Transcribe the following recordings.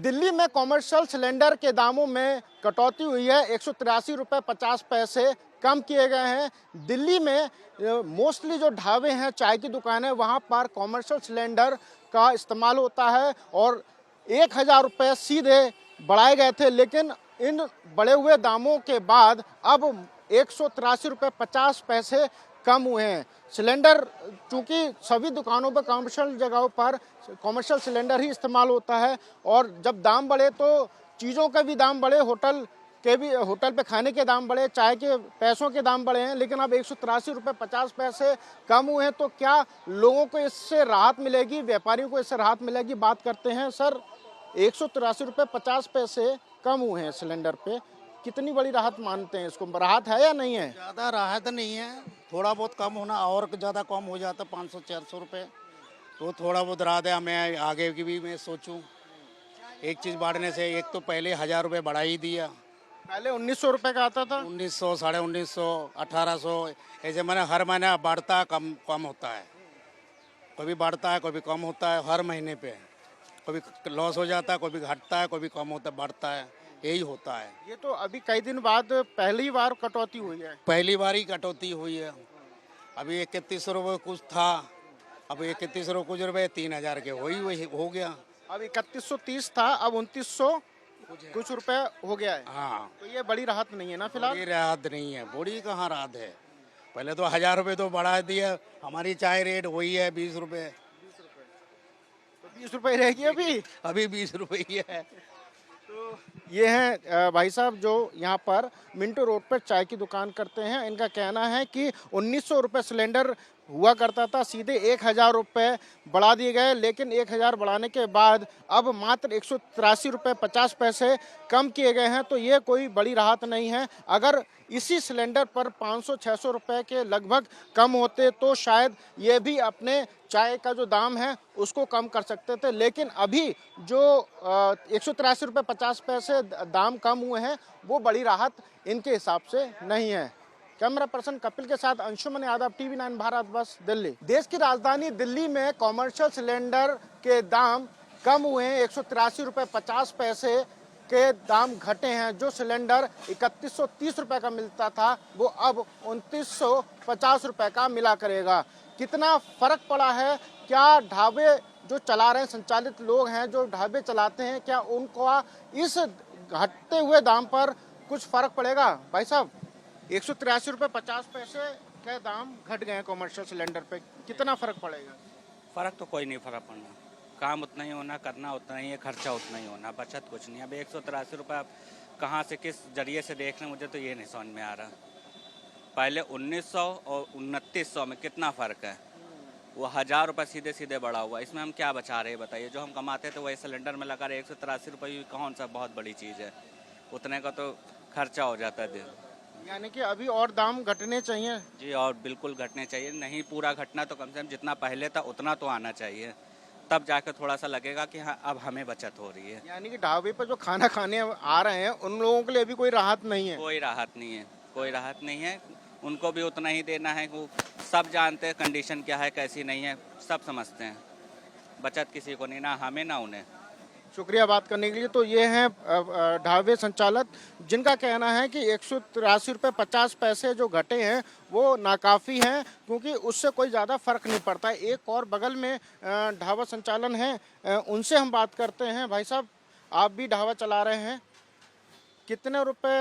दिल्ली में commercial cylinder के दामों में कटौती हुई है। 183 रुपये 50 पैसे कम किए गए हैं। दिल्ली में मोस्टली जो ढाबे हैं, चाय की दुकानें, वहां पर कॉमर्शियल सिलेंडर का इस्तेमाल होता है और 1000 रुपये सीधे बढ़ाए गए थे, लेकिन इन बढ़े हुए दामों के बाद अब 183 रुपये 50 पैसे कम हुए हैं। सिलेंडर, चूंकि सभी दुकानों पर, कमर्शियल जगहों पर कॉमर्शियल सिलेंडर ही इस्तेमाल होता है और जब दाम बढ़े तो चीज़ों के भी दाम बढ़े, होटल पे खाने के दाम बढ़े, चाय के पैसों के दाम बढ़े हैं, लेकिन अब 183 रुपये 50 पैसे कम हुए हैं। तो क्या लोगों को इससे राहत मिलेगी, व्यापारियों को इससे राहत मिलेगी? बात करते हैं। सर, 183 रुपये 50 पैसे कम हुए हैं सिलेंडर पे, कितनी बड़ी राहत मानते हैं इसको? राहत है या नहीं है? ज़्यादा राहत नहीं है, थोड़ा बहुत कम होना, और ज़्यादा कम हो जाता 500-400 रुपये तो थोड़ा बहुत राहत है। मैं आगे की भी मैं सोचूं, एक चीज़ बढ़ने से, एक तो पहले 1000 रुपये बढ़ा ही दिया। पहले 1900 रुपये का आता था, 1900, 1950, 1800, ऐसे मैंने हर महीने बढ़ता है, कम कम होता है, कभी बढ़ता है कभी कम होता है, हर महीने पे कभी लॉस हो जाता है, कभी घटता है, कभी कम होता बढ़ता है, यही होता है। ये तो अभी कई दिन बाद पहली बार कटौती हुई है। पहली बार ही कटौती हुई है। अभी 3100 रुपये कुछ था, अब 3100 कुछ रुपये 3000 के वही हो गया। अब 3130 था, अब 2900 कुछ रुपए हो गया है। हाँ, तो ये बड़ी राहत नहीं है ना फिलहाल? बड़ी राहत नहीं है, बड़ी कहाँ राहत है। पहले तो 1000 रुपये तो बढ़ा दिया। हमारी चाय रेट वही है 20 रुपये, तो 20 रुपए रहेगी अभी 20 रुपये ही है। तो ये हैं भाई साहब जो यहाँ पर मिंटो रोड पर चाय की दुकान करते हैं। इनका कहना है कि 1900 रुपये सिलेंडर हुआ करता था, सीधे 1000 रुपये बढ़ा दिए गए, लेकिन 1000 बढ़ाने के बाद अब मात्र 183 रुपये 50 पैसे कम किए गए हैं। तो ये कोई बड़ी राहत नहीं है। अगर इसी सिलेंडर पर 500-600 रुपये के लगभग कम होते तो शायद ये भी अपने चाय का जो दाम है उसको कम कर सकते थे, लेकिन अभी जो 183 रुपये 50 पैसे दाम कम हुए हैं वो बड़ी राहत इनके हिसाब से नहीं है। कैमरा पर्सन कपिल के साथ अंशुमन यादव, टीवी 9 भारत बस, दिल्ली। देश की राजधानी दिल्ली में कॉमर्शियल सिलेंडर के दाम कम हुए हैं। 183 रुपये 50 पैसे के दाम घटे हैं। जो सिलेंडर 3130 रुपये का मिलता था वो अब 2950 रुपये का मिला करेगा। कितना फर्क पड़ा है? क्या ढाबे जो चला रहे हैं, संचालित लोग हैं जो ढाबे चलाते हैं, क्या उनको इस घटते हुए दाम पर कुछ फर्क पड़ेगा? भाई साहब, 183 रुपये 50 पैसे के दाम घट गए हैं कॉमर्शियल सिलेंडर पे, कितना फर्क पड़ेगा? फ़र्क तो कोई नहीं फर्क पड़ना, काम उतना ही होना, करना उतना ही है, खर्चा उतना ही होना, बचत कुछ नहीं। अब 183 रुपये आप कहाँ से, किस जरिए से देख रहे हैं, मुझे तो ये नहीं समझ में आ रहा। पहले 1900 और 2900 में कितना फ़र्क है, वो 1000 रुपये सीधे सीधे बढ़ा हुआ। इसमें हम क्या बचा रहे हैं बताइए? जो हम कमाते थे वही सिलेंडर में लगा रहे। 183 रुपये कौन सा बहुत बड़ी चीज़ है, उतने का तो खर्चा हो जाता है। यानी कि अभी और दाम घटने चाहिए? जी, और बिल्कुल घटने चाहिए। नहीं पूरा घटना तो कम से कम जितना पहले था उतना तो आना चाहिए, तब जाकर थोड़ा सा लगेगा कि हाँ अब हमें बचत हो रही है। यानी कि ढाबे पर जो खाना खाने आ रहे हैं उन लोगों के लिए भी कोई राहत नहीं है? कोई राहत नहीं है, कोई राहत नहीं है। उनको भी उतना ही देना है। वो सब जानते हैं कंडीशन क्या है, कैसी नहीं है, सब समझते हैं। बचत किसी को नहीं, ना हमें ना उन्हें। शुक्रिया बात करने के लिए। तो ये हैं ढाबे संचालक, जिनका कहना है कि 183 रुपये 50 पैसे जो घटे हैं वो नाकाफ़ी हैं, क्योंकि उससे कोई ज़्यादा फर्क नहीं पड़ता। एक और बगल में ढाबा संचालन है, उनसे हम बात करते हैं। भाई साहब, आप भी ढाबा चला रहे हैं, कितने रुपए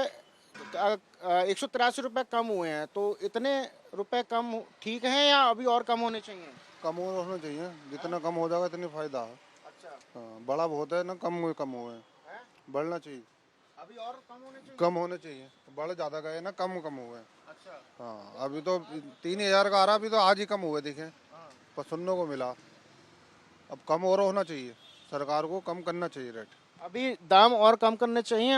183 रुपये कम हुए हैं, तो इतने रुपए कम ठीक हैं या अभी और कम होने चाहिए? कम होना चाहिए, जितना कम हो जाएगा इतनी फायदा है। अच्छा, हाँ, बड़ा बहुत है ना, कम हुए हैं, बढ़ना चाहिए। अभी और कम होने चाहिए? कम होने चाहिए, बड़े ज़्यादा गए ना, कम हुए हैं। अच्छा, हाँ, अभी तो 3000 का आ रहा, अभी तो आज ही कम हुए दिखे, पर सुनने को मिला। अब कम और होना चाहिए, सरकार को कम करना चाहिए रेट। अभी दाम और कम करने चाहिए।